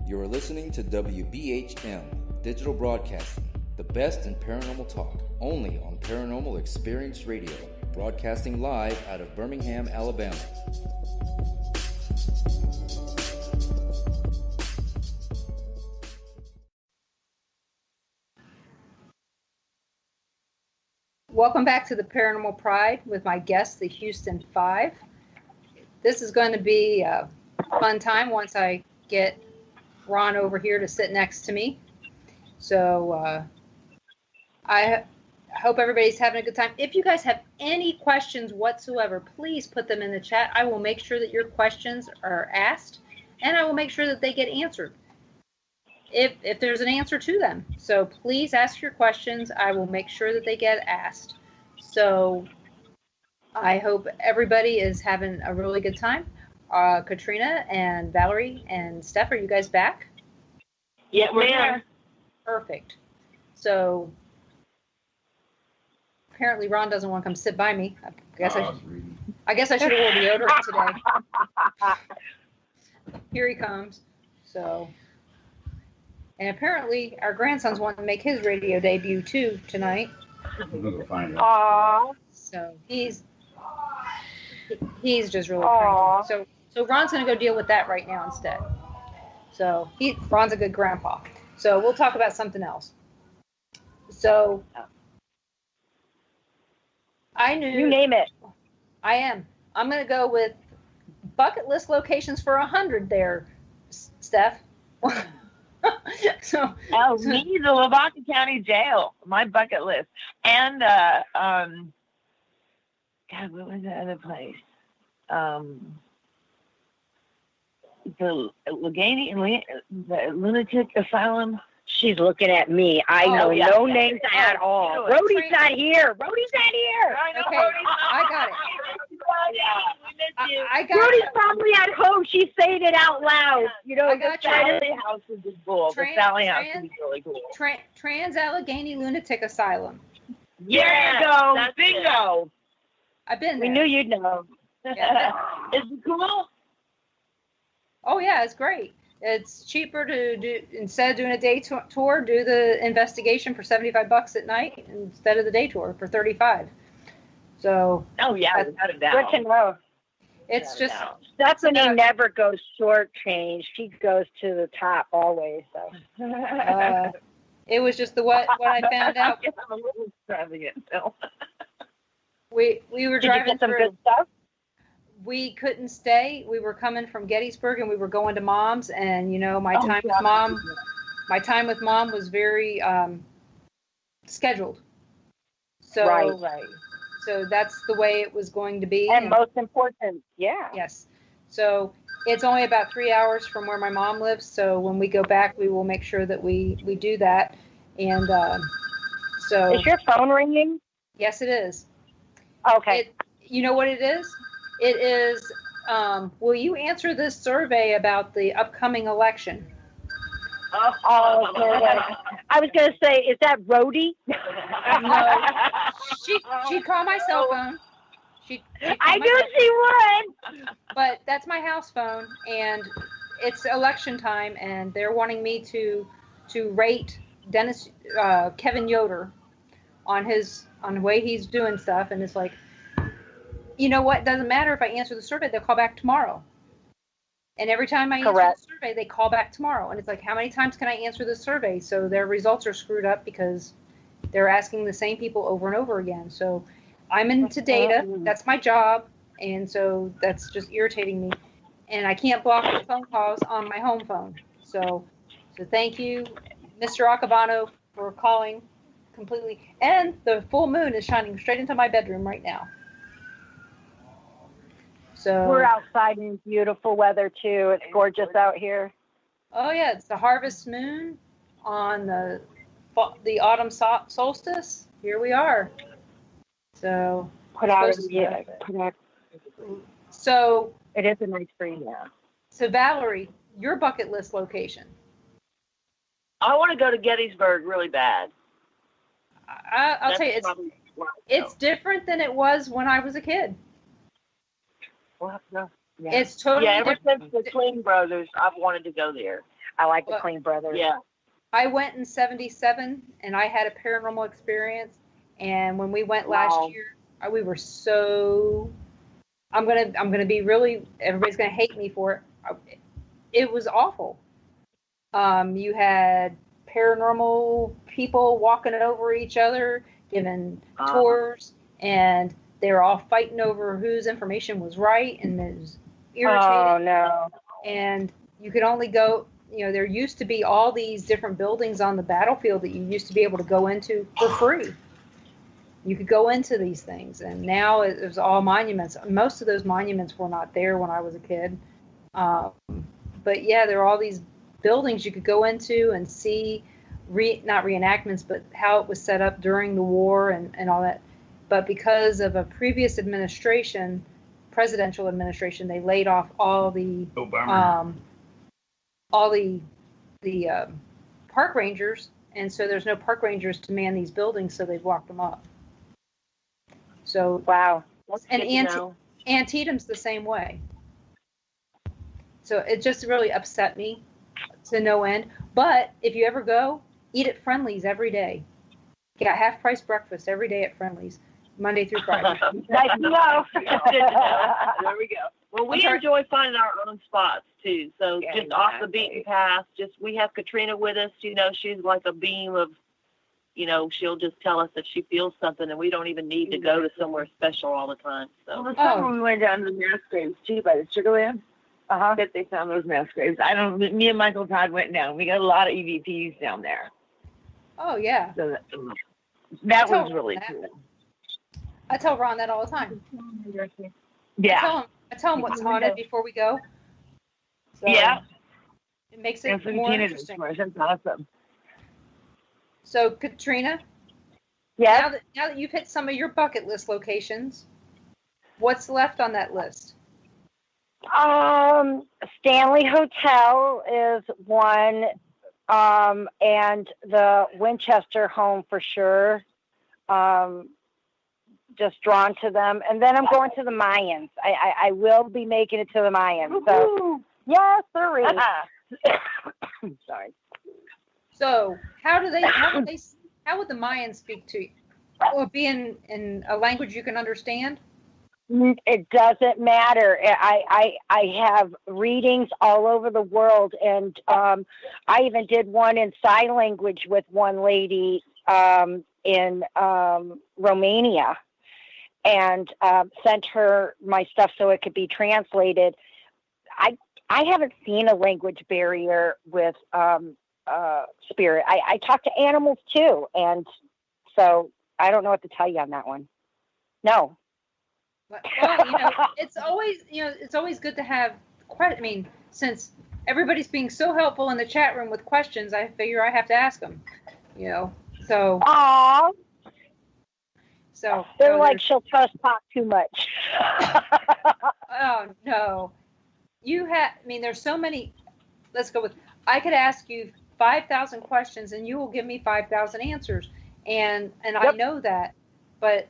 You are listening to WBHM Digital Broadcasting, the best in paranormal talk, only on Paranormal Experience Radio, broadcasting live out of Birmingham, Alabama. Welcome back to the Paranormal Pride with my guest, the Houston Five. This is going to be a fun time once I get Ron over here to sit next to me. So I hope everybody's having a good time. If you guys have any questions whatsoever, please put them in the chat. I will make sure that your questions are asked, and I will make sure that they get answered if there's an answer to them. So please ask your questions. I will make sure that they get asked. So I hope everybody is having a really good time. Katrina and Valerie and Steph, are you guys back? Yeah, we're here. Perfect. So apparently Ron doesn't want to come sit by me. I guess I should have worn deodorant today. Here he comes. So, and apparently our grandson's wanting to make his radio debut too tonight. Aww. So he's just really cranky. So Ron's going to go deal with that right now instead. So Ron's a good grandpa. So we'll talk about something else. So I knew. You name it. I am. I'm going to go with bucket list locations for 100 there, Steph. Me, the Lavaca County Jail, my bucket list. And, God, what was the other place? The lunatic asylum. She's looking at me. I know no names at all. Rhodey's not here. Rhodey's not here. I know. Okay, I got it. I got Rhodey's it. probably at home. She's saying it out loud. You know, I got the you. Sally House is cool. The Sally House is really cool. Trans-Allegheny Lunatic Asylum. There you go. Bingo. I've been there. We knew you'd know. Yeah. Is it cool? Oh yeah, it's great. It's cheaper to do, instead of doing a day tour, do the investigation for $75 at night instead of the day tour for $35. So. Oh yeah, without a doubt. Good to know. It's just. Stephanie never goes shortchanged. She goes to the top always. So. It was just what I found out. I'm a little extravagant still. We were driving Did you get some through. good stuff? We couldn't stay. We were coming from Gettysburg and we were going to Mom's, and my time with Mom was very scheduled. So Right. So that's the way it was going to be. And most important, yeah. Yes. So it's only about 3 hours from where my mom lives. So when we go back, we will make sure that we do that. And so. Is your phone ringing? Yes, it is. Okay. You know what it is? It is, will you answer this survey about the upcoming election? Oh, I was going to say, is that Rhodey? No. She'd call my cell phone. I knew she would. But that's my house phone, and it's election time, and they're wanting me to rate Kevin Yoder on the way he's doing stuff, and it's like, you know what? It doesn't matter if I answer the survey, they'll call back tomorrow. And every time I answer the survey, they call back tomorrow. And it's like, how many times can I answer the survey? So their results are screwed up because they're asking the same people over and over again. So I'm into data. That's my job. And so that's just irritating me. And I can't block the phone calls on my home phone. So thank you, Mr. Acabano, for calling completely. And the full moon is shining straight into my bedroom right now. So we're outside in beautiful weather too. It's gorgeous out here. Oh yeah, it's the harvest moon on the autumn solstice. Here we are. So So it is a nice breeze. Yeah. So Valerie, your bucket list location. I want to go to Gettysburg really bad. I'll tell you, it's different than it was when I was a kid. Well, no. Yeah. It's totally ever since the Twin Brothers, I've wanted to go there. I like the Well, Clean Brothers. Yeah. I went in '77, and I had a paranormal experience. And when we went last year, we were so. I'm gonna be really. Everybody's gonna hate me for it. It was awful. You had paranormal people walking over each other, giving tours, and they were all fighting over whose information was right, and it was irritating. Oh no! And you could only go. There used to be all these different buildings on the battlefield that you used to be able to go into for free. You could go into these things, and now it was all monuments. Most of those monuments were not there when I was a kid. But yeah, there are all these buildings you could go into and see, not reenactments, but how it was set up during the war and all that. But because of a previous presidential administration, they laid off all the park rangers, and so there's no park rangers to man these buildings, so they've locked them up. So wow, and Antietam's the same way. So it just really upset me to no end. But if you ever go, eat at Friendly's every day. Get half-price breakfast every day at Friendly's, Monday through Friday. Nice to know. Good to know. There we go. Well, we enjoy finding our own spots too. So just off the beaten path. We have Katrina with us. She's like a beam of. She'll just tell us that she feels something, and we don't even need to go to somewhere special all the time. So. Well, the time when we went down to the mass graves too by the Sugarland. That they found those mass graves. Me and Michael Todd went down. We got a lot of EVPs down there. Oh yeah. So that was really cool. I tell Ron that all the time. Yeah. I tell him what's haunted before we go. So yeah. It makes it more interesting. That's awesome. So Katrina. Yeah. Now that you've hit some of your bucket list locations, what's left on that list? Stanley Hotel is one, and the Winchester home for sure. Just drawn to them, and then I'm going to the Mayans. I will be making it to the Mayans. So yes, sir. Sorry. So how would the Mayans speak to you? Or be in a language you can understand? It doesn't matter. I have readings all over the world, and I even did one in sign language with one lady in Romania, and sent her my stuff so it could be translated. I haven't seen a language barrier with spirit. I talk to animals too, and so I don't know what to tell you on that one. No. Well, it's always good to have. Since everybody's being so helpful in the chat room with questions, I figure I have to ask them. So. Aww. So they're like, she'll trust talk too much. Oh no, there's so many. Let's go with. I could ask you 5,000 questions, and you will give me 5,000 answers, and yep. I know that, but.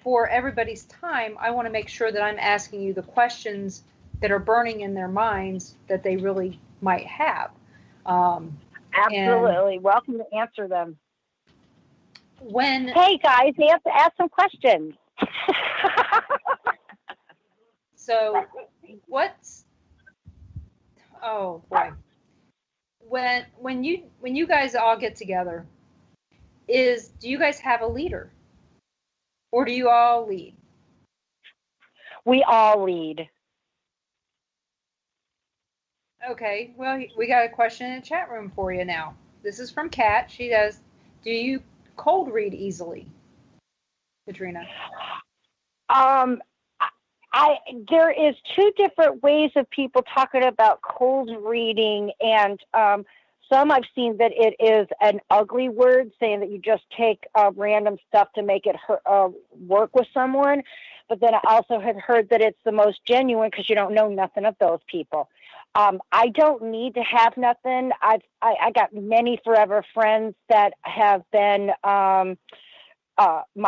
For everybody's time, I want to make sure that I'm asking you the questions that are burning in their minds that they really might have. Absolutely. Welcome to answer them. Hey, guys, you have to ask some questions. So, oh, boy. When you guys all get together, do you guys have a leader? Or do you all lead? We all lead. Okay, well, we got a question in the chat room for you now. This is from Kat. She does, do you cold read easily, Katrina? There is two different ways of people talking about cold reading, and some I've seen that it is an ugly word, saying that you just take random stuff to make it work with someone. But then I also had heard that it's the most genuine because you don't know nothing of those people. I don't need to have nothing. I got many forever friends that have been my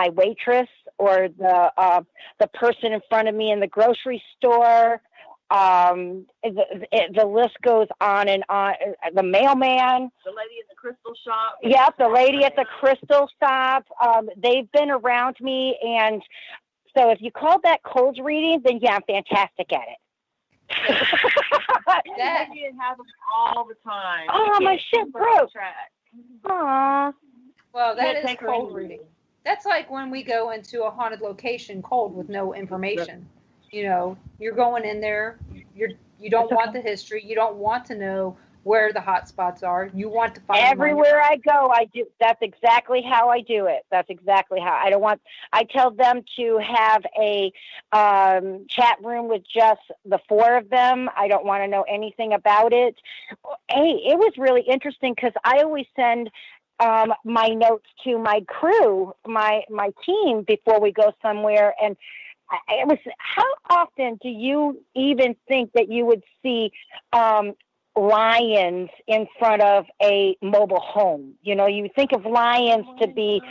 waitress or the person in front of me in the grocery store. the list goes on and on. The mailman. The lady in the crystal shop. Yep, the lady at the crystal shop. They've been around me, and so if you call that cold reading, then yeah, I'm fantastic at it. That it happens all the time. Oh, my shit broke. Aww. Well, that is cold reading. That's like when we go into a haunted location cold with no information. You know, you're going in there. You don't want the history. You don't want to know where the hot spots are. You want to find everywhere I go. I do. That's exactly how I do it. That's exactly how I don't want. I tell them to have a chat room with just the four of them. I don't want to know anything about it. Hey, it was really interesting because I always send my notes to my crew, my team before we go somewhere, and it was, how often do you even think that you would see lions in front of a mobile home? You know, you think of lions to be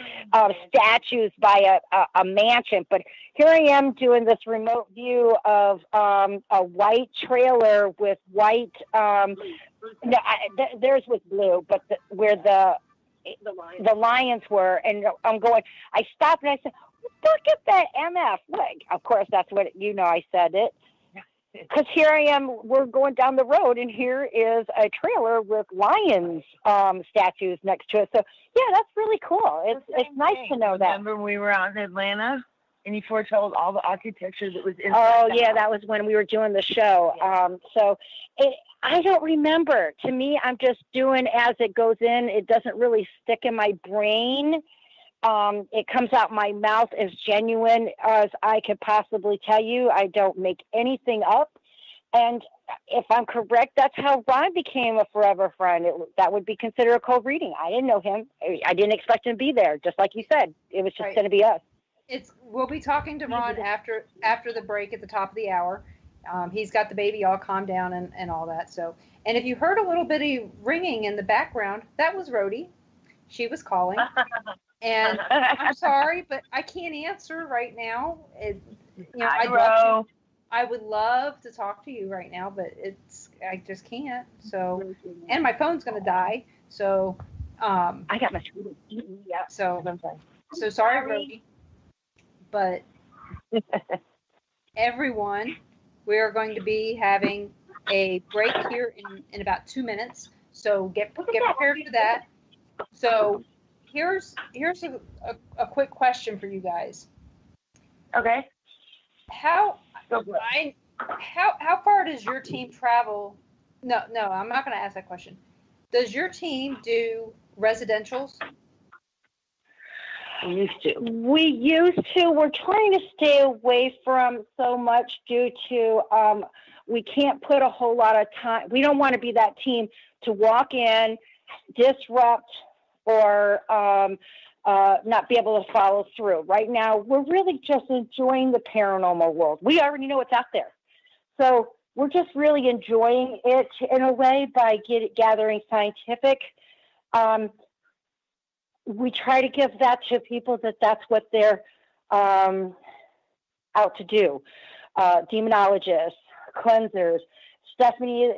statues by a mansion, but here I am doing this remote view of a white trailer with white, theirs was blue, but where the lions were, and I'm going, I stopped and I said, look at that MF. Like, of course, that's what, I said it. Because here I am, we're going down the road, and here is a trailer with lions statues next to it. So, yeah, that's really cool. It's nice to know that. Remember when we were out in Atlanta, and you foretold all the architecture that was inside? Oh, yeah, that was when we were doing the show. Yeah. I don't remember. To me, I'm just doing as it goes in. It doesn't really stick in my brain. It comes out my mouth as genuine as I could possibly tell you. I don't make anything up. And if I'm correct, that's how Ron became a forever friend. That would be considered a cold reading. I didn't know him. I didn't expect him to be there. Just like you said, it was just going to be us. We'll be talking to Ron after the break at the top of the hour. He's got the baby all calmed down and all that. So, and if you heard a little bitty ringing in the background, that was Rhodey. She was calling. And I'm sorry, but I can't answer right now. I would love to talk to you right now, but I just can't. So, and my phone's going to die. So, I got my food eaten. Yeah. So sorry, Rhodey. But everyone, we are going to be having a break here in about 2 minutes. So get prepared for that. So here's a quick question for you guys. Okay. How far does your team travel? No, I'm not going to ask that question. Does your team do residentials? We used to. We're trying to stay away from so much due to we can't put a whole lot of time. We don't want to be that team to walk in, disrupt, or not be able to follow through. Right now, we're really just enjoying the paranormal world. We already know what's out there. So we're just really enjoying it in a way by gathering scientific. We try to give that to people that's what they're out to do. Demonologists, cleansers. Stephanie,